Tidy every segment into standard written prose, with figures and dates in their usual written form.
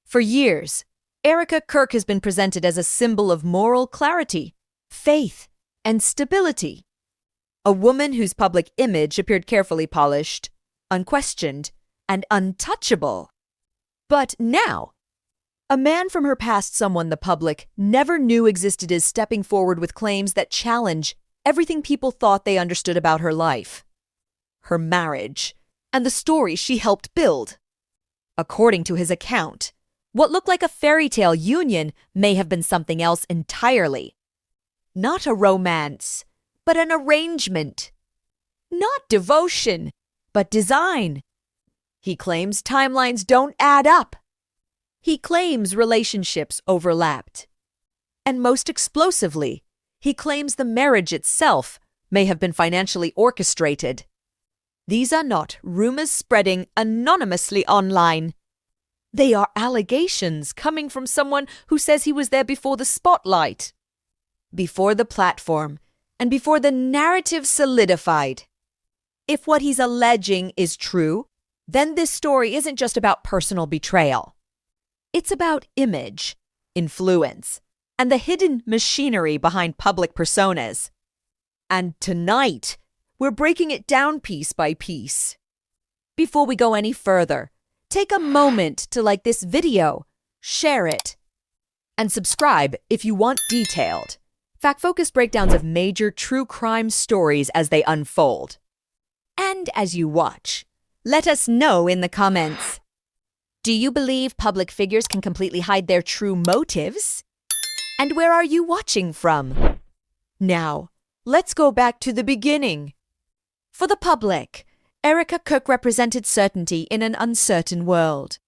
For years, Erika Kirk has been presented as a symbol of moral clarity, faith, and stability. A woman whose public image appeared carefully polished, unquestioned, and untouchable. But now, a man from her past, someone the public never knew existed, is stepping forward with claims that challenge everything people thought they understood about her life, her marriage, and the story she helped build. According to his account, what looked like a fairy tale union may have been something else entirely. Not a romance, but an arrangement. Not devotion, but design. He claims timelines don't add up. He claims relationships overlapped. And most explosively, he claims the marriage itself may have been financially orchestrated. These are not rumors spreading anonymously online. They are allegations coming from someone who says he was there before the spotlight, before the platform, and before the narrative solidified. If what he's alleging is true, then this story isn't just about personal betrayal. It's about image, influence, and the hidden machinery behind public personas. And tonight, we're breaking it down piece by piece. Before we go any further, take a moment to like this video, share it, and subscribe if you want detailed, fact-focused breakdowns of major true crime stories as they unfold. And as you watch, let us know in the comments. Do you believe public figures can completely hide their true motives? And where are you watching from? Now, let's go back to the beginning. For the public, Erika Kirk represented certainty in an uncertain world.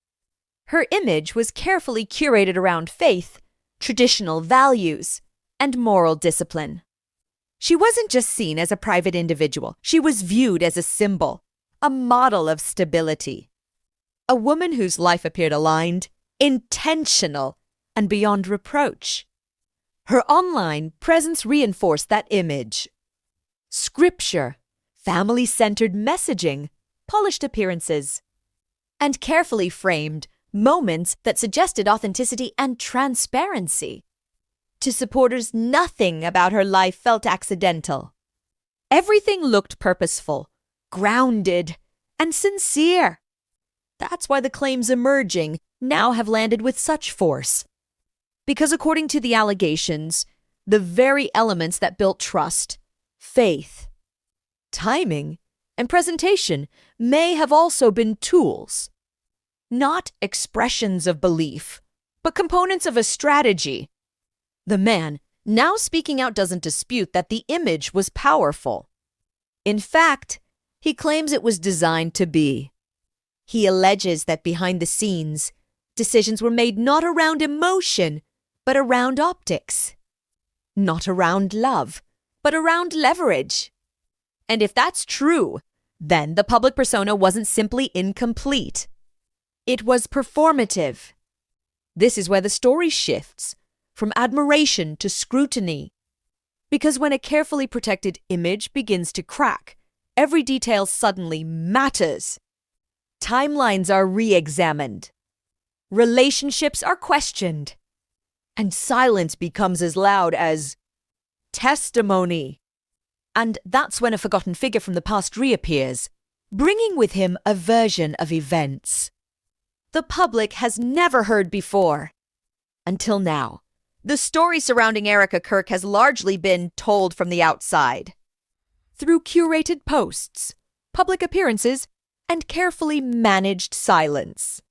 Her image was carefully curated around faith, traditional values, and moral discipline. She wasn't just seen as a private individual. She was viewed as a symbol, a model of stability. A woman whose life appeared aligned, intentional, and beyond reproach. Her online presence reinforced that image. Scripture, family-centered messaging, polished appearances, and carefully framed moments that suggested authenticity and transparency. To supporters, nothing about her life felt accidental. Everything looked purposeful, grounded, and sincere. That's why the claims emerging now have landed with such force. Because according to the allegations, the very elements that built trust, faith, timing, and presentation may have also been tools. Not expressions of belief, but components of a strategy. The man now speaking out doesn't dispute that the image was powerful. In fact, he claims it was designed to be. He alleges that behind the scenes, decisions were made not around emotion, but around optics. Not around love, but around leverage. And if that's true, then the public persona wasn't simply incomplete. It was performative. This is where the story shifts, from admiration to scrutiny. Because when a carefully protected image begins to crack, every detail suddenly matters. Timelines are re-examined. Relationships are questioned. And silence becomes as loud as testimony. And that's when a forgotten figure from the past reappears, bringing with him a version of events the public has never heard before. Until now, the story surrounding Erika Kirk has largely been told from the outside. Through curated posts, public appearances, and carefully managed silence.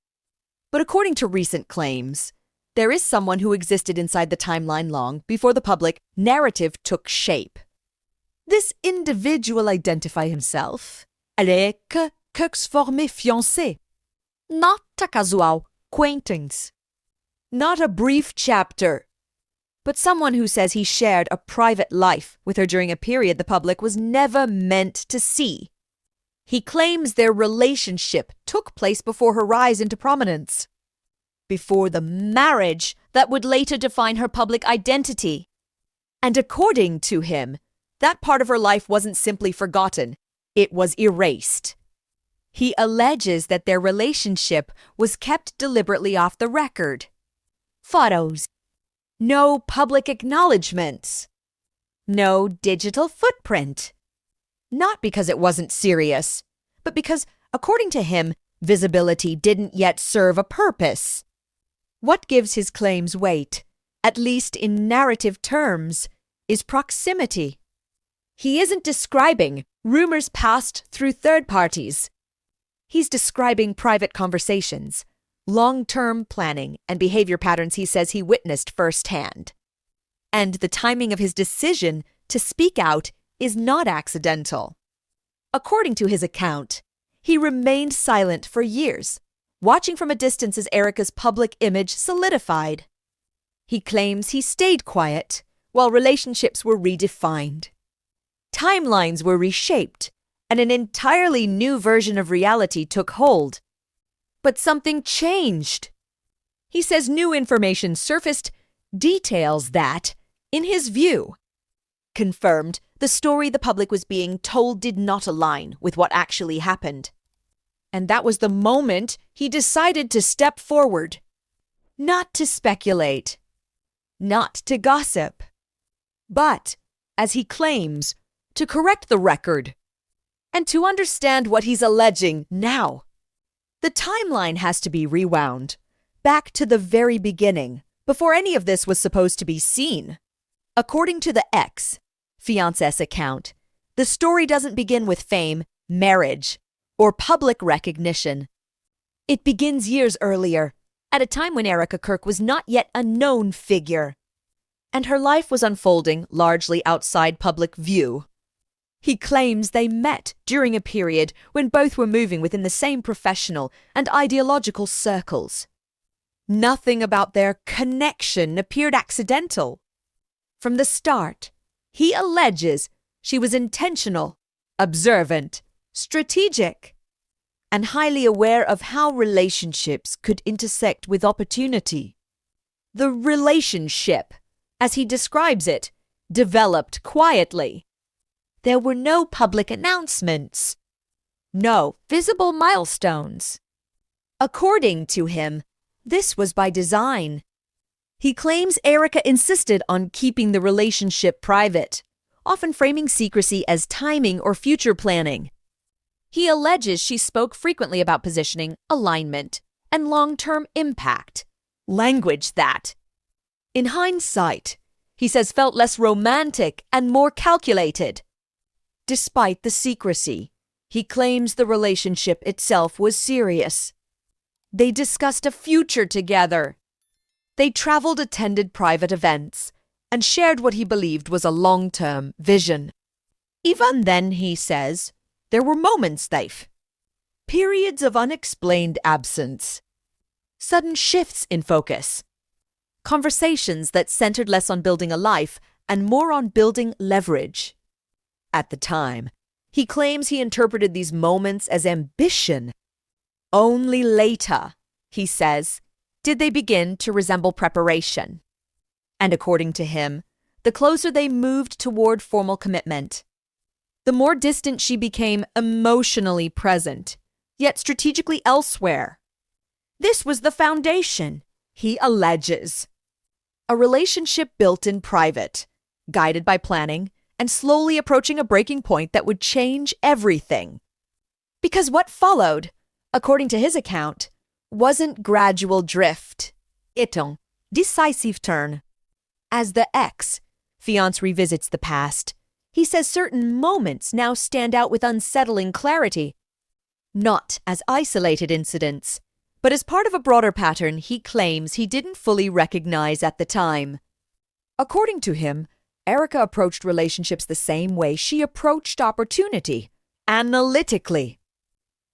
But according to recent claims, there is someone who existed inside the timeline long before the public narrative took shape. This individual identified himself as Kirk's Ex-Fiancé, not a casual acquaintance, not a brief chapter, but someone who says he shared a private life with her during a period the public was never meant to see. He claims their relationship took place before her rise into prominence, before the marriage that would later define her public identity. And according to him, that part of her life wasn't simply forgotten, it was erased. He alleges that their relationship was kept deliberately off the record. Photos. No public acknowledgments. No digital footprint. Not because it wasn't serious, but because, according to him, visibility didn't yet serve a purpose. What gives his claims weight, at least in narrative terms, is proximity. He isn't describing rumors passed through third parties. He's describing private conversations, long-term planning, and behavior patterns he says he witnessed firsthand. And the timing of his decision to speak out is not accidental. According to his account, he remained silent for years, watching from a distance as Erika's public image solidified. He claims he stayed quiet while relationships were redefined. Timelines were reshaped, and an entirely new version of reality took hold. But something changed. He says new information surfaced, details that, in his view, confirmed the story the public was being told did not align with what actually happened. And that was the moment he decided to step forward. Not to speculate, not to gossip, but, as he claims, to correct the record and to understand what he's alleging now. The timeline has to be rewound, back to the very beginning, before any of this was supposed to be seen. According to the Ex-Fiancé account, the story doesn't begin with fame, marriage, or public recognition. It begins years earlier, at a time when Erika Kirk was not yet a known figure, and her life was unfolding largely outside public view. He claims they met during a period when both were moving within the same professional and ideological circles. Nothing about their connection appeared accidental. From the start, he alleges she was intentional, observant, strategic, and highly aware of how relationships could intersect with opportunity. The relationship, as he describes it, developed quietly. There were no public announcements, no visible milestones. According to him, this was by design. He claims Erika insisted on keeping the relationship private, often framing secrecy as timing or future planning. He alleges she spoke frequently about positioning, alignment, and long-term impact, language that, in hindsight, he says felt less romantic and more calculated. Despite the secrecy, he claims the relationship itself was serious. They discussed a future together. They traveled, attended private events, and shared what he believed was a long-term vision. Even then, he says, there were moments, periods of unexplained absence, sudden shifts in focus, conversations that centered less on building a life and more on building leverage. At the time, he claims he interpreted these moments as ambition. Only later, he says, did they begin to resemble preparation. And according to him, the closer they moved toward formal commitment, the more distant she became emotionally present, yet strategically elsewhere. This was the foundation, he alleges. A relationship built in private, guided by planning, and slowly approaching a breaking point that would change everything. Because what followed, according to his account, wasn't gradual drift. It un decisive turn. As the ex-fiancé revisits the past, he says certain moments now stand out with unsettling clarity. Not as isolated incidents, but as part of a broader pattern he claims he didn't fully recognize at the time. According to him, Erika approached relationships the same way she approached opportunity, analytically.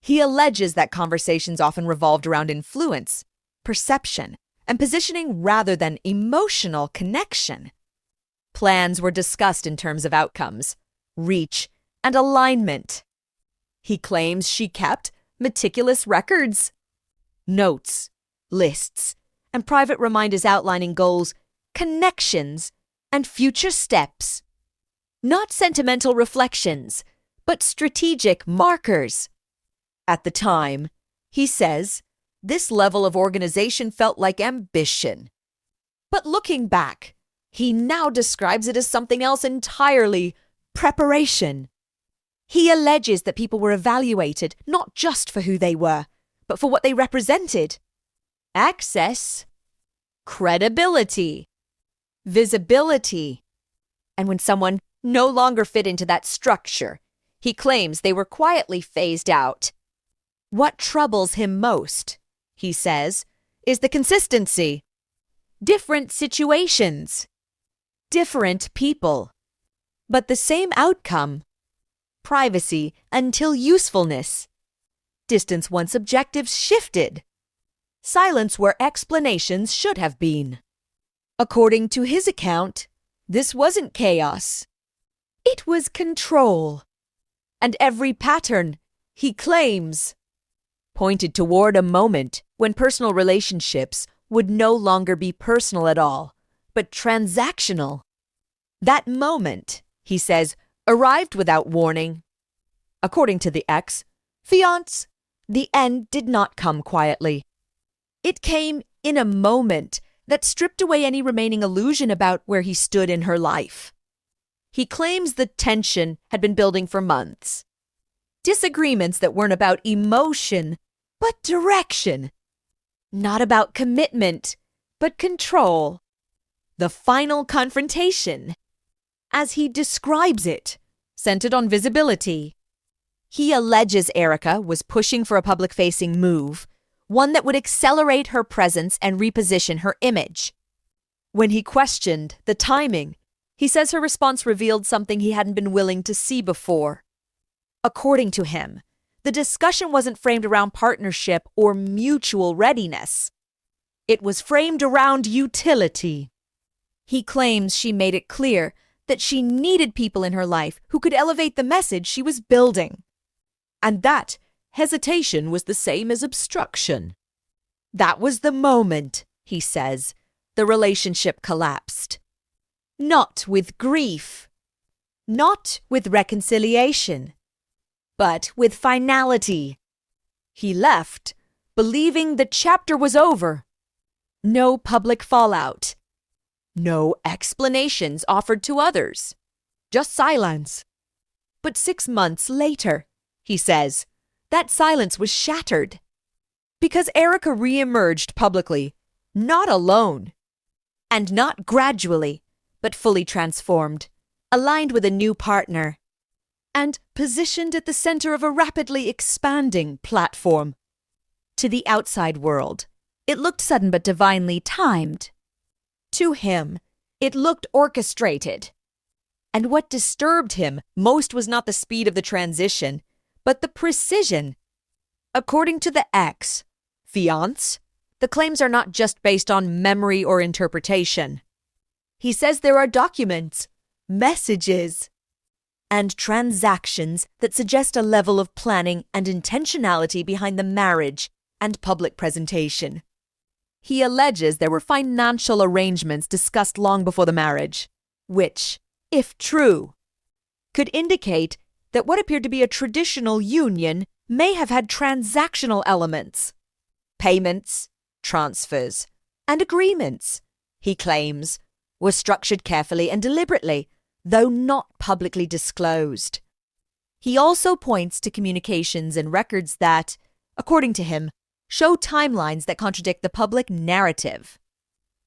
He alleges that conversations often revolved around influence, perception, and positioning rather than emotional connection. Plans were discussed in terms of outcomes, reach, and alignment. He claims she kept meticulous records, notes, lists, and private reminders outlining goals, connections, and future steps. Not sentimental reflections, but strategic markers. At the time, he says, this level of organization felt like ambition. But looking back, he now describes it as something else entirely: preparation. He alleges that people were evaluated not just for who they were, but for what they represented: access, credibility, visibility. And when someone no longer fit into that structure, he claims they were quietly phased out. What troubles him most, he says, is the consistency. Different situations, different people, but the same outcome: privacy until usefulness. Distance once objectives shifted. Silence where explanations should have been. According to his account, this wasn't chaos. It was control. And every pattern, he claims, pointed toward a moment when personal relationships would no longer be personal at all, but transactional. That moment, he says, arrived without warning. According to the ex-fiancé, the end did not come quietly. It came in a moment that stripped away any remaining illusion about where he stood in her life. He claims the tension had been building for months. Disagreements that weren't about emotion, but direction. Not about commitment, but control. The final confrontation, as he describes it, centered on visibility. He alleges Erika was pushing for a public-facing move, one that would accelerate her presence and reposition her image. When he questioned the timing, he says her response revealed something he hadn't been willing to see before. According to him, the discussion wasn't framed around partnership or mutual readiness. It was framed around utility. He claims she made it clear that she needed people in her life who could elevate the message she was building. And that hesitation was the same as obstruction. That was the moment, he says, the relationship collapsed. Not with grief, not with reconciliation, but with finality. He left, believing the chapter was over. No public fallout. No explanations offered to others. Just silence. But 6 months later, he says, that silence was shattered. Because Erika re-emerged publicly, not alone. And not gradually, but fully transformed, aligned with a new partner, and positioned at the center of a rapidly expanding platform. To the outside world, it looked sudden but divinely timed. To him, it looked orchestrated. And what disturbed him most was not the speed of the transition, but the precision. According to the ex-fiancé, the claims are not just based on memory or interpretation. He says there are documents, messages, and transactions that suggest a level of planning and intentionality behind the marriage and public presentation. He alleges there were financial arrangements discussed long before the marriage, which, if true, could indicate that what appeared to be a traditional union may have had transactional elements. Payments, transfers, and agreements, he claims, were structured carefully and deliberately, though not publicly disclosed. He also points to communications and records that, according to him, show timelines that contradict the public narrative.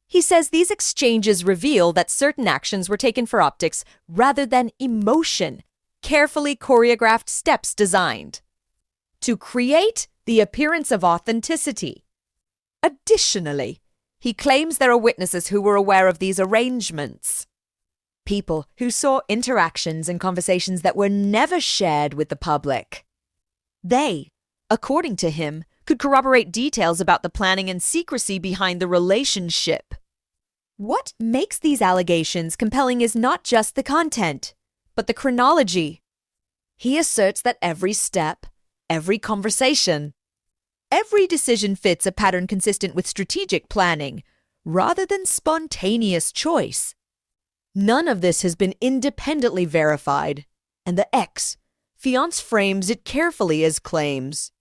He says these exchanges reveal that certain actions were taken for optics rather than emotion, carefully choreographed steps designed to create the appearance of authenticity. Additionally, he claims there are witnesses who were aware of these arrangements. People who saw interactions and conversations that were never shared with the public. They, according to him, could corroborate details about the planning and secrecy behind the relationship. What makes these allegations compelling is not just the content, but the chronology. He asserts that every step, every conversation, every decision fits a pattern consistent with strategic planning, rather than spontaneous choice. None of this has been independently verified, and the ex-fiancé frames it carefully as claims.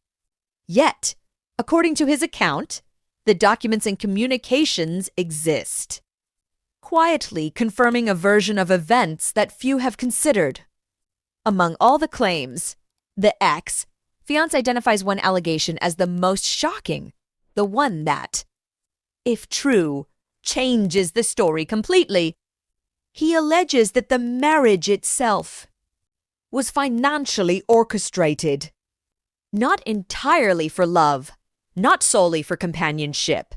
Yet, according to his account, the documents and communications exist, quietly confirming a version of events that few have considered. Among all the claims, the ex-fiancé identifies one allegation as the most shocking, the one that, if true, changes the story completely. He alleges that the marriage itself was financially orchestrated, not entirely for love, not solely for companionship,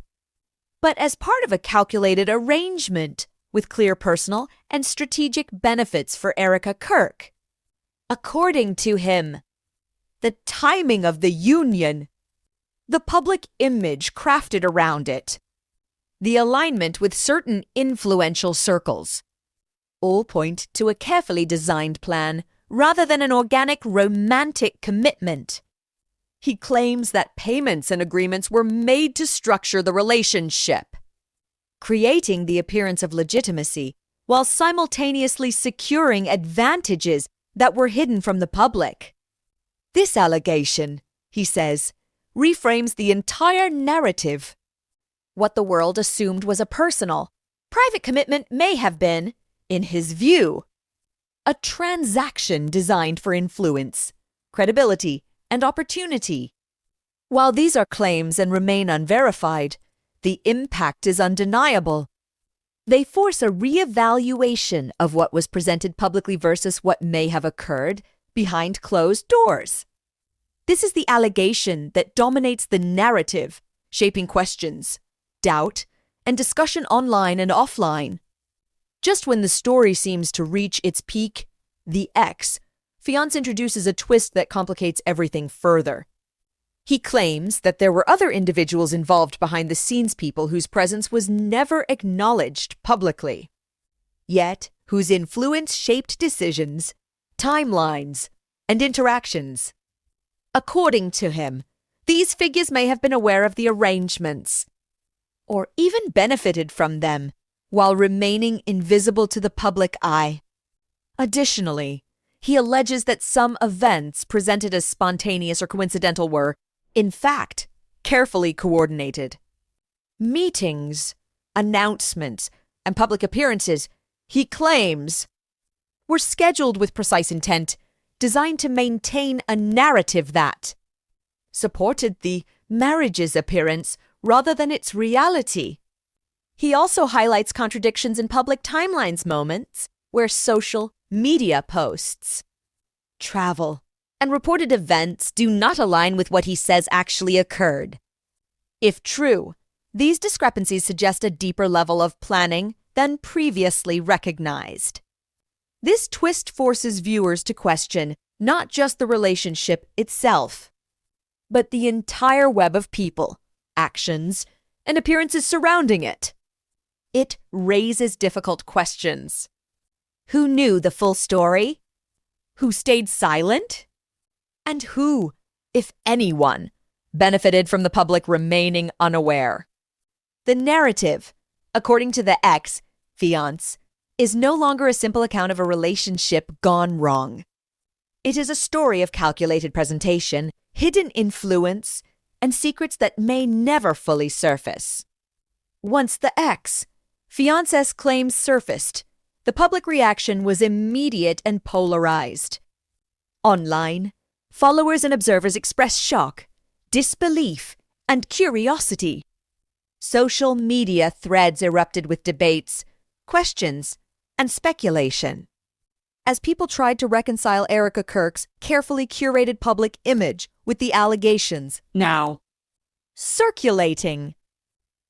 but as part of a calculated arrangement with clear personal and strategic benefits for Erika Kirk. According to him, the timing of the union, the public image crafted around it, the alignment with certain influential circles, all point to a carefully designed plan rather than an organic romantic commitment. He claims that payments and agreements were made to structure the relationship, creating the appearance of legitimacy while simultaneously securing advantages that were hidden from the public. This allegation, he says, reframes the entire narrative. What the world assumed was a personal, private commitment may have been, in his view, a transaction designed for influence, credibility, and opportunity. While these are claims and remain unverified, the impact is undeniable. They force a re-evaluation of what was presented publicly versus what may have occurred behind closed doors. This is the allegation that dominates the narrative, shaping questions, doubt, and discussion online and offline. Just when the story seems to reach its peak, the ex-fiancé introduces a twist that complicates everything further. He claims that there were other individuals involved behind-the-scenes people whose presence was never acknowledged publicly, yet whose influence shaped decisions, timelines, and interactions. According to him, these figures may have been aware of the arrangements, or even benefited from them, while remaining invisible to the public eye. Additionally, he alleges that some events presented as spontaneous or coincidental were, in fact, carefully coordinated. Meetings, announcements, and public appearances, he claims, were scheduled with precise intent, designed to maintain a narrative that supported the marriage's appearance rather than its reality. He also highlights contradictions in public timelines moments where social media posts, travel, and reported events do not align with what he says actually occurred. If true, these discrepancies suggest a deeper level of planning than previously recognized. This twist forces viewers to question not just the relationship itself, but the entire web of people, actions, and appearances surrounding it. It raises difficult questions. Who knew the full story? Who stayed silent? And who, if anyone, benefited from the public remaining unaware? The narrative, according to the ex-fiancé, is no longer a simple account of a relationship gone wrong. It is a story of calculated presentation, hidden influence, and secrets that may never fully surface. Once the ex-fiancé's claims surfaced, the public reaction was immediate and polarized. Online, followers and observers expressed shock, disbelief, and curiosity. Social media threads erupted with debates, questions, and speculation. As people tried to reconcile Erika Kirk's carefully curated public image with the allegations now circulating.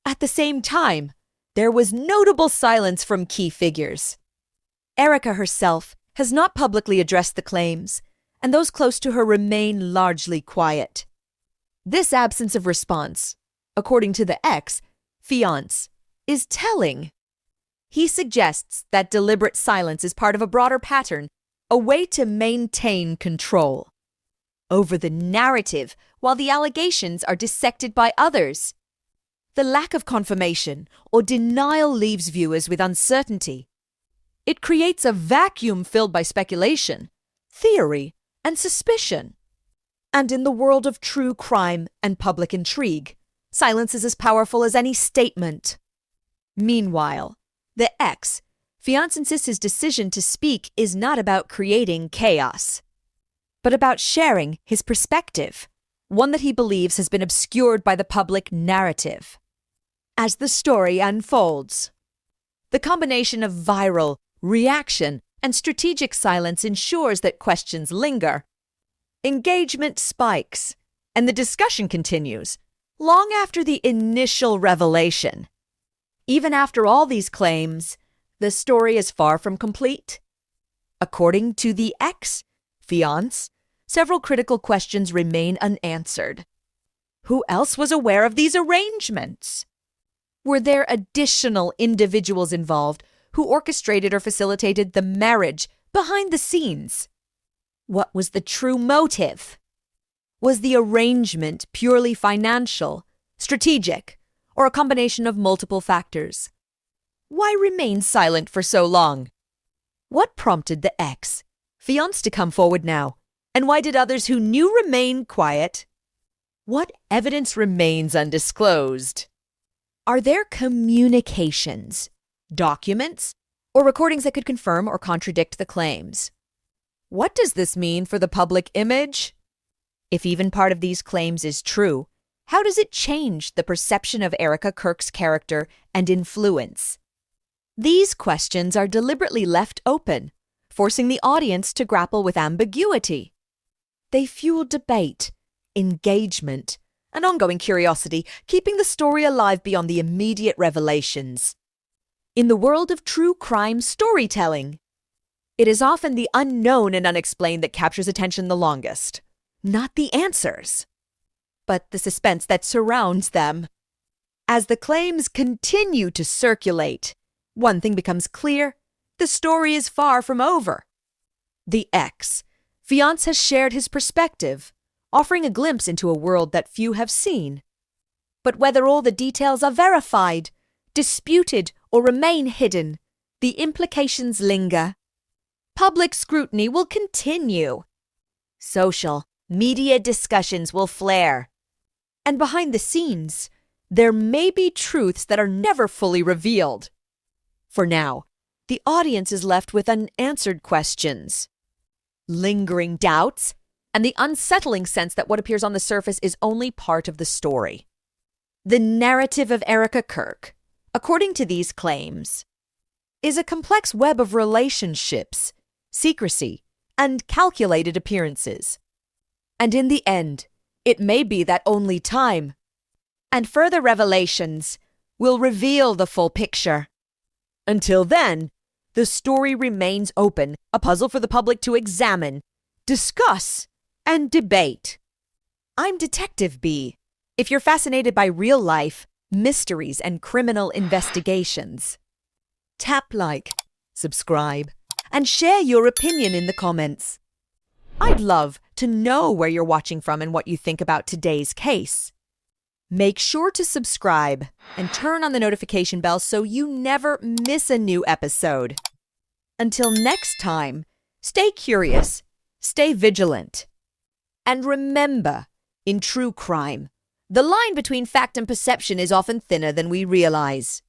At the same time, there was notable silence from key figures. Erika herself has not publicly addressed the claims, and those close to her remain largely quiet. This absence of response, according to the ex-fiancé, is telling. He suggests that deliberate silence is part of a broader pattern, a way to maintain control over the narrative while the allegations are dissected by others. The lack of confirmation or denial leaves viewers with uncertainty. It creates a vacuum filled by speculation, theory, and suspicion. And in the world of true crime and public intrigue, silence is as powerful as any statement. Meanwhile, the ex-fiancé insists his decision to speak is not about creating chaos, but about sharing his perspective, one that he believes has been obscured by the public narrative. As the story unfolds, the combination of viral reaction and strategic silence ensures that questions linger. Engagement spikes, and the discussion continues long after the initial revelation. Even after all these claims, the story is far from complete. According to the ex-fiancé, several critical questions remain unanswered. Who else was aware of these arrangements? Were there additional individuals involved who orchestrated or facilitated the marriage behind the scenes? What was the true motive? Was the arrangement purely financial, strategic, or a combination of multiple factors? Why remain silent for so long? What prompted the ex-fiancé to come forward now? And why did others who knew remain quiet? What evidence remains undisclosed? Are there communications, documents, or recordings that could confirm or contradict the claims? What does this mean for the public image? If even part of these claims is true, how does it change the perception of Erika Kirk's character and influence? These questions are deliberately left open, forcing the audience to grapple with ambiguity. They fuel debate, engagement, and ongoing curiosity, keeping the story alive beyond the immediate revelations. In the world of true crime storytelling, it is often the unknown and unexplained that captures attention the longest, not the answers, but the suspense that surrounds them. As the claims continue to circulate, one thing becomes clear: the story is far from over. The ex-fiancé has shared his perspective, offering a glimpse into a world that few have seen. But whether all the details are verified, disputed, or remain hidden, the implications linger. Public scrutiny will continue. Social media discussions will flare. And behind the scenes, there may be truths that are never fully revealed. For now, the audience is left with unanswered questions, lingering doubts, and the unsettling sense that what appears on the surface is only part of the story. The narrative of Erika Kirk, according to these claims, is a complex web of relationships, secrecy, and calculated appearances. And in the end, it may be that only time and further revelations will reveal the full picture. Until then, the story remains open, a puzzle for the public to examine, discuss, and debate. I'm Detective B. If you're fascinated by real life, mysteries, and criminal investigations, tap like, subscribe, and share your opinion in the comments. I'd love to know where you're watching from and what you think about today's case. Make sure to subscribe and turn on the notification bell so you never miss a new episode. Until next time, stay curious, stay vigilant, and remember, in true crime, the line between fact and perception is often thinner than we realize.